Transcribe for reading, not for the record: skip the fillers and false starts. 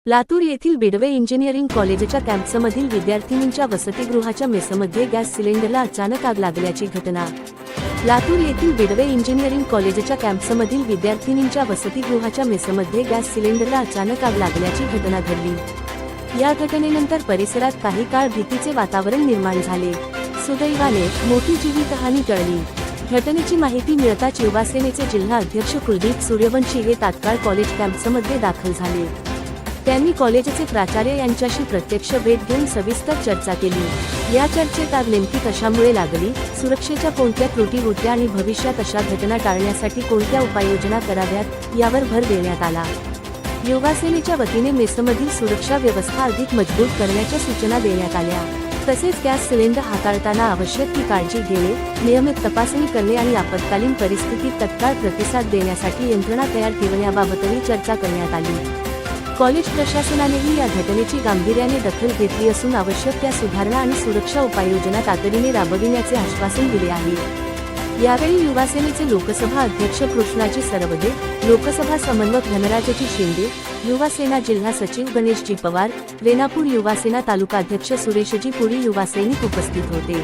लातूर येथील बिडवे इंजिनिअरिंग कॉलेजच्या कॅम्पसमधील विद्यार्थिनींच्या वसतिगृहाच्या मेसमध्ये गॅस सिलेंडरला अचानक आग लागल्याची घटना। लातूर येथील बिडवे इंजिनिअरिंग कॉलेजच्या कॅम्पसमधील विद्यार्थिनींच्या वसतिगृहाच्या मेसमध्ये गॅस सिलेंडरला अचानक आग लागल्याची घटना घडली। या घटनेनंतर परिसरात काही काळ भीतीचे वातावरण निर्माण झाले। सुदैवाने मोठी जीवितहानी टळली। घटनेची माहिती मिळताच युवासेनेचे जिल्हा अध्यक्ष कुलदीप सूर्यवंशी हे तात्काळ कॉलेज कॅम्पसमध्ये दाखल झाले। त्यांनी कॉलेजचे प्राचार्य यांच्याशी प्रत्यक्ष भेट घेऊन सविस्तर चर्चा केली। या चर्चेत आग नेमकी कशामुळे लागली, सुरक्षेच्या कोणत्या त्रुटी होत्या आणि भविष्यात अशा घटना टाळण्यासाठी कोणत्या उपाययोजना कराव्यात यावर भर देण्यात आला। युवासेनेच्या वतीने मेसमधील सुरक्षा व्यवस्था अधिक मजबूत करण्याच्या सूचना देण्यात आल्या। तसेच गॅस सिलेंडर हाताळताना आवश्यक ती काळजी घेणे, नियमित तपासणी करणे आणि आपत्कालीन परिस्थितीत तत्काळ प्रतिसाद देण्यासाठी यंत्रणा तयार ठेवण्याबाबतही चर्चा करण्यात आली। कॉलेज प्रशासनानेही या घटनेची गांभीर्याने दखल घेतली असून आवश्यक त्या सुधारणा आणि सुरक्षा उपाययोजना तातडीने राबविण्याचे आश्वासन दिले आहे। यावेळी युवासेनेचे लोकसभा अध्यक्ष कृष्णाजी सरवदे, लोकसभा समन्वयक धनराजजी शिंदे, युवासेना जिल्हा सचिव गणेशजी पवार, रेणापूर युवासेना तालुकाध्यक्ष सुरेशजी पुरी युवासैनिक उपस्थित होते।